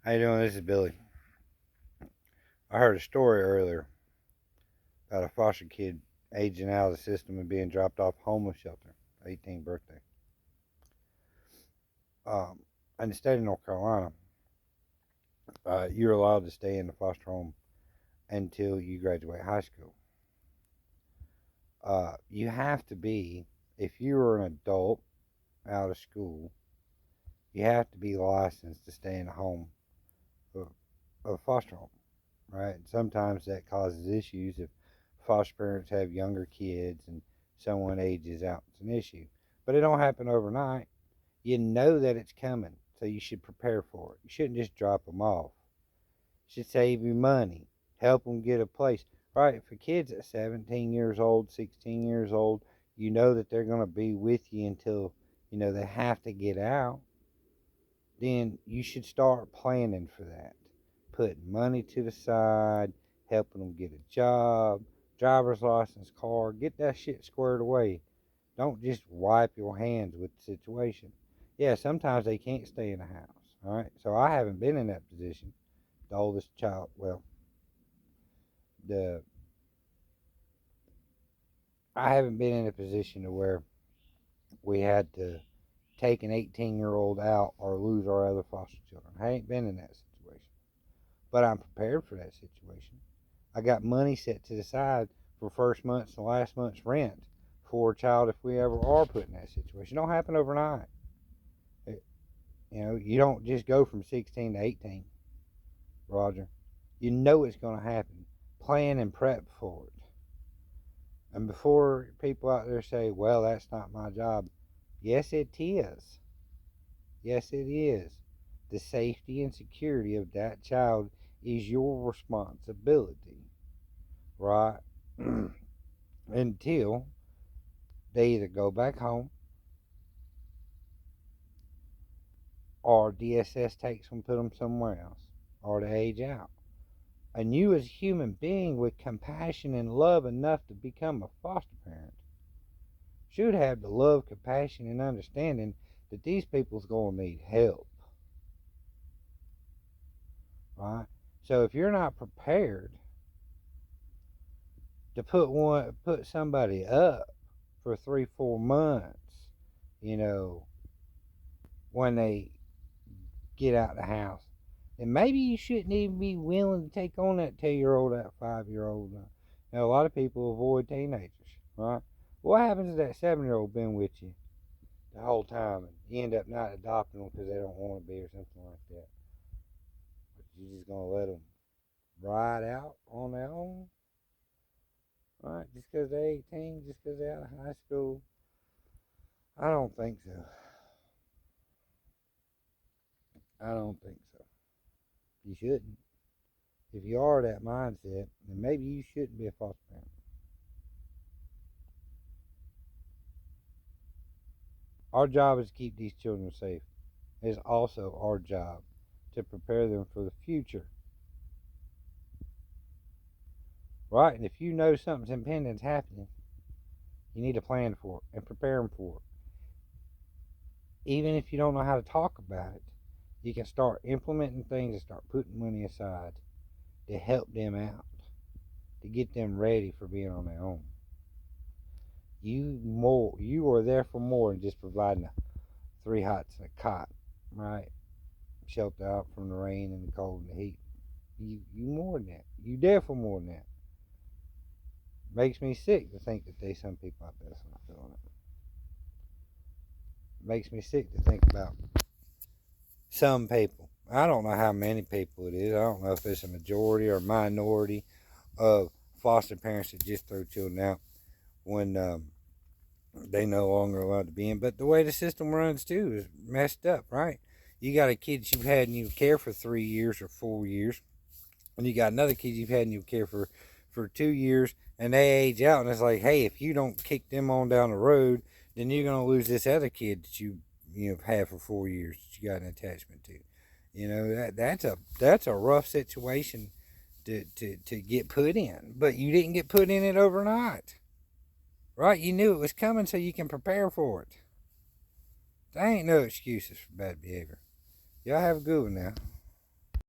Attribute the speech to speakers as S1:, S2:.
S1: How you doing? This is Billy. I heard a story earlier about a foster kid aging out of the system and being dropped off homeless shelter, 18th birthday. Um, in the state of North Carolina, you're allowed to stay in the foster home until you graduate high school. You have to be, if you're an adult out of school, you have to be licensed to stay in a home of a foster home, right? Sometimes that causes issues if foster parents have younger kids and someone ages out. It's an issue, but it don't happen overnight. You know that it's coming, so you should prepare for it. You shouldn't just drop them off. You should save you money, help them get a place. Right? For kids at 17 years old, 16 years old, you know that they're going to be with you until they have to get out. Then you should start planning for that, putting money to the side, helping them get a job, driver's license, car, get that shit squared away. Don't just wipe your hands with the situation. Yeah, sometimes they can't stay in the house, all right? So I haven't been in that position. The oldest child, well, the I haven't been in a position to where we had to take an 18-year-old out or lose our other foster children. I ain't been in that situation. But I'm prepared for that situation. I got money set to the side for first month's and last month's rent for a child if we ever are put in that situation. It don't happen overnight. You don't just go from 16 to 18, Roger. You know it's going to happen. Plan and prep for it. And before people out there say, well, that's not my job. Yes, it is. Yes, it is. The safety and security of that child is your responsibility, right? Until they either go back home or DSS takes them, put them somewhere else, or they age out. And you, as a human being with compassion and love enough to become a foster parent, should have the love, compassion, and understanding that these people's going to need help, right? So if you're not prepared to put somebody up for 3-4 months, when they get out of the house, then maybe you shouldn't even be willing to take on that 2-year-old, that 5-year-old. Now, a lot of people avoid teenagers, right? What happens if that 7-year-old been with you the whole time and you end up not adopting them because they don't want to be or something like that? But you just gonna let them ride out on their own, right? Just because they're 18, just because they're out of high school? I don't think so. I don't think so. You shouldn't. If you are that mindset, then maybe you shouldn't be a foster parent. Our job is to keep these children safe. It is also our job to prepare them for the future. Right? And if you know something's impending is happening, you need to plan for it and prepare them for it. Even if you don't know how to talk about it, you can start implementing things and start putting money aside to help them out, to get them ready for being on their own. You are there for more than just providing 3 hots and a cot, right? Shelter out from the rain and the cold and the heat. You more than that. You there for more than that. Makes me sick to think that there's some people out there that's not feeling it. Makes me sick to think about some people. I don't know how many people it is. I don't know if it's a majority or a minority of foster parents that just throw children out when they no longer allowed to be in. But the way the system runs too is messed up, right? You got a kid you've had in your care for 3 years or 4 years, and you got another kid you've had in your care for 2 years, and they age out, and it's like, hey, if you don't kick them on down the road, then you're gonna lose this other kid that you've had for 4 years that you got an attachment to. That's a rough situation to get put in, but you didn't get put in it overnight, right? You knew it was coming, so you can prepare for it. There ain't no excuses for bad behavior. Y'all have a good one now.